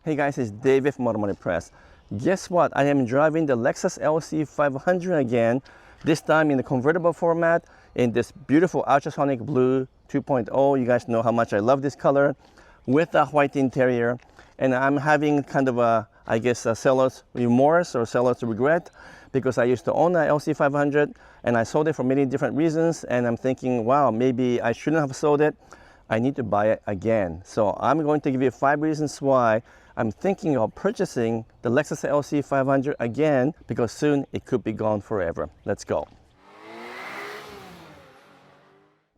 Hey guys, it's David from Automotive Press. Guess what? I am driving the Lexus LC 500 again, this time in the convertible format in this beautiful ultrasonic blue 2.0. You guys know how much I love this color with a white interior. And I'm having kind of a, I guess, a seller's remorse or seller's regret because I used to own a LC 500 and I sold it for many different reasons. And I'm thinking, wow, maybe I shouldn't have sold it. I need to buy it again. So I'm going to give you 5 reasons why I'm thinking of purchasing the Lexus LC 500 again, because soon it could be gone forever. Let's go.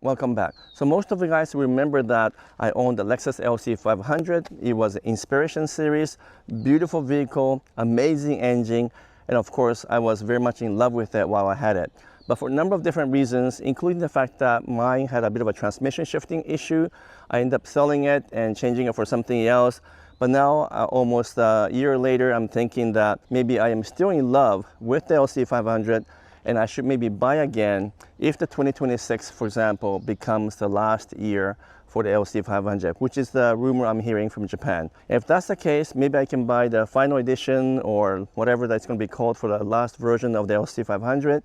Welcome back. So most of you guys remember that I owned the Lexus LC 500. It was an Inspiration series, beautiful vehicle, amazing engine, and of course I was very much in love with it while I had it. But for a number of different reasons, including the fact that mine had a bit of a transmission shifting issue, I ended up selling it and changing it for something else. But now, almost a year later, I'm thinking that maybe I am still in love with the LC 500 and I should maybe buy again if the 2026, for example, becomes the last year for the LC 500, which is the rumor I'm hearing from Japan. If that's the case, maybe I can buy the final edition or whatever that's going to be called for the last version of the LC 500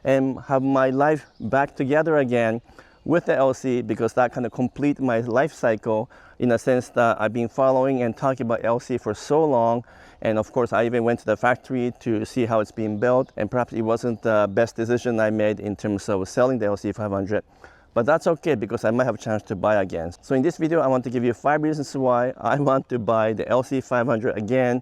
and have my life back together again with the LC, because that kind of complete my life cycle in a sense that I've been following and talking about LC for so long. And of course, I even went to the factory to see how it's being built, and perhaps it wasn't the best decision I made in terms of selling the LC 500. But that's okay, because I might have a chance to buy again. So in this video, I want to give you 5 reasons why I want to buy the LC 500 again,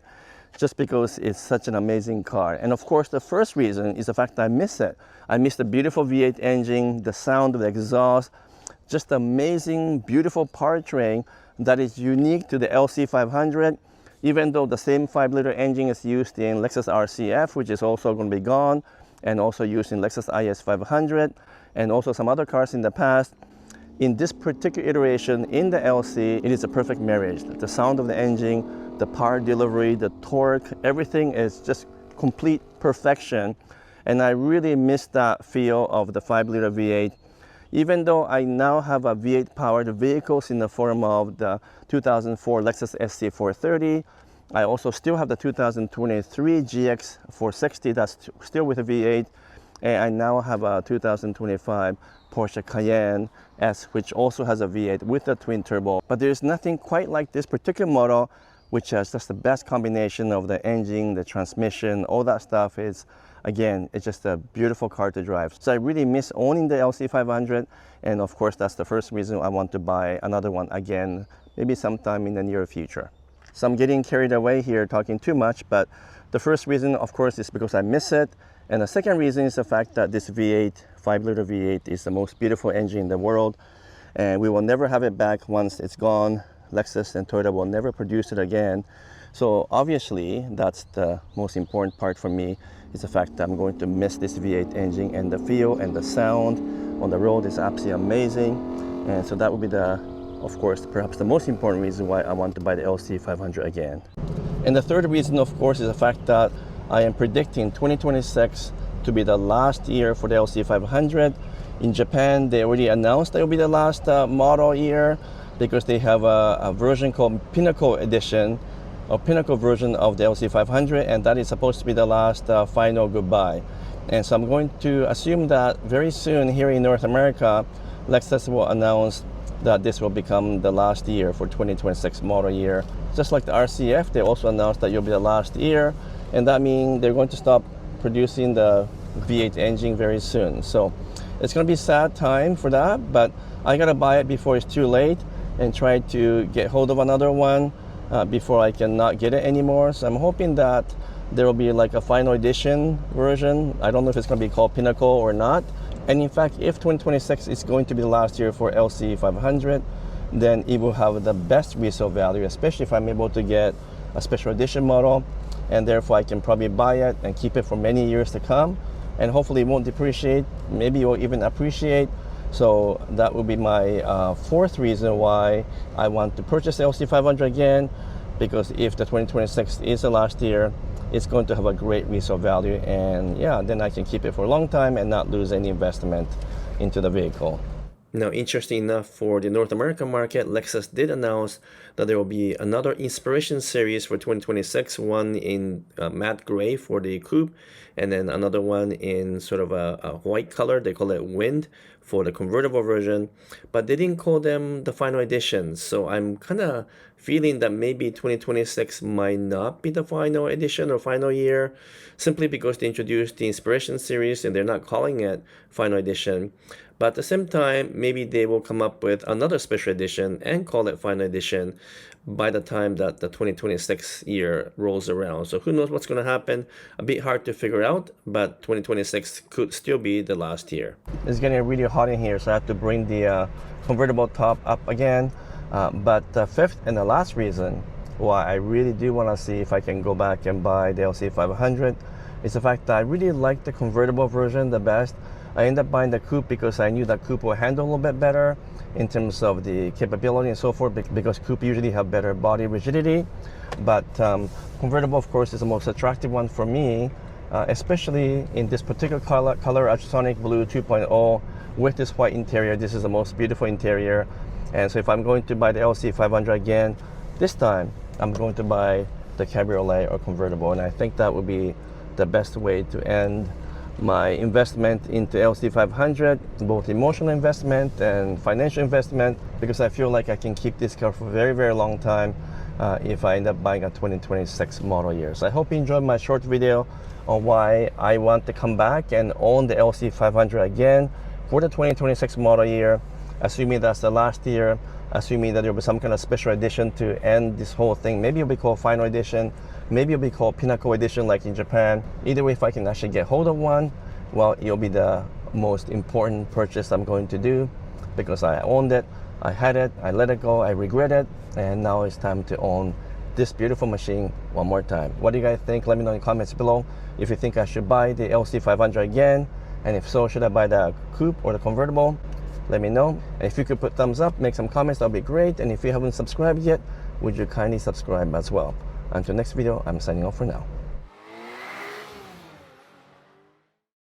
just because it's such an amazing car. And of course, the first reason is the fact that I miss it. I miss the beautiful V8 engine, the sound of the exhaust, just amazing, beautiful powertrain that is unique to the LC 500, even though the same 5-liter engine is used in Lexus RCF, which is also going to be gone, and also used in Lexus IS 500, and also some other cars in the past. In this particular iteration in the LC, it is a perfect marriage. The sound of the engine, the power delivery, the torque, everything is just complete perfection. And I really miss that feel of the 5-liter V8. Even though I now have a V8 powered vehicles in the form of the 2004 Lexus SC430, I also still have the 2023 GX 460 that's still with a V8. And I now have a 2025 Porsche Cayenne S, which also has a V8 with a twin turbo. But there's nothing quite like this particular model, which has just the best combination of the engine, the transmission, all that stuff. Is, again, it's just a beautiful car to drive. So I really miss owning the LC 500. And of course, that's the first reason I want to buy another one again, maybe sometime in the near future. So I'm getting carried away here, talking too much, but the first reason, of course, is because I miss it. And the second reason is the fact that this V8, 5-liter V8, is the most beautiful engine in the world. And we will never have it back once it's gone. Lexus and Toyota will never produce it again. So obviously, that's the most important part for me, is the fact that I'm going to miss this V8 engine, and the feel and the sound on the road is absolutely amazing. And so that would be the, of course, perhaps the most important reason why I want to buy the LC 500 again. And the third reason, of course, is the fact that I am predicting 2026 to be the last year for the LC 500. In Japan, they already announced that it will be the last model year, because they have a version called Pinnacle Edition, or Pinnacle version of the LC 500, and that is supposed to be the last final goodbye. And so I'm going to assume that very soon here in North America, Lexus will announce that this will become the last year for 2026 model year. Just like the RCF, they also announced that it'll be the last year, and that means they're going to stop producing the V8 engine very soon. So it's going to be a sad time for that, but I gotta buy it before it's too late and try to get hold of another one before I can not get it anymore. So I'm hoping that there will be like a final edition version. I don't know if it's going to be called Pinnacle or not. And in fact, if 2026 is going to be the last year for LC 500, then it will have the best resale value, especially if I'm able to get a special edition model, and therefore I can probably buy it and keep it for many years to come, and hopefully it won't depreciate, maybe it will even appreciate. So that will be my fourth reason why I want to purchase LC 500 again, because if the 2026 is the last year, it's going to have a great resale value, and yeah, then I can keep it for a long time and not lose any investment into the vehicle. Now, interesting enough, for the North American market, Lexus did announce that there will be another Inspiration series for 2026, one in matte gray for the coupe, and then another one in sort of a white color. They call it Wind for the convertible version, but they didn't call them the final edition. So I'm kind of feeling that maybe 2026 might not be the final edition or final year, simply because they introduced the Inspiration series and they're not calling it final edition. But at the same time, maybe they will come up with another special edition and call it final edition by the time that the 2026 year rolls around. So who knows what's going to happen? A bit hard to figure out, but 2026 could still be the last year. It's getting really hot in here, so I have to bring the convertible top up again. But the fifth and the last reason why I really do want to see if I can go back and buy the LC 500 is the fact that I really like the convertible version the best. I ended up buying the coupe because I knew that coupe will handle a little bit better in terms of the capability and so forth, because coupe usually have better body rigidity. But convertible, of course, is the most attractive one for me, especially in this particular color Ultrasonic Blue 2.0 with this white interior. This is the most beautiful interior. And so if I'm going to buy the LC 500 again, this time I'm going to buy the cabriolet or convertible, and I think that would be the best way to end my investment into LC 500, both emotional investment and financial investment, because I feel like I can keep this car for a very, very long time if I end up buying a 2026 model year. So I hope you enjoyed my short video on why I want to come back and own the LC 500 again for the 2026 model year, assuming that's the last year, assuming that there will be some kind of special edition to end this whole thing. Maybe it'll be called Final Edition, maybe it'll be called Pinnacle Edition like in Japan. Either way, if I can actually get hold of one, well, it'll be the most important purchase I'm going to do, because I owned it, I had it, I let it go, I regret it, and now it's time to own this beautiful machine one more time. What do you guys think? Let me know in the comments below if you think I should buy the LC 500 again, and if so, should I buy the coupe or the convertible? Let me know. And if you could put thumbs up, make some comments, that would be great. And if you haven't subscribed yet, would you kindly subscribe as well? Until next video, I'm signing off for now.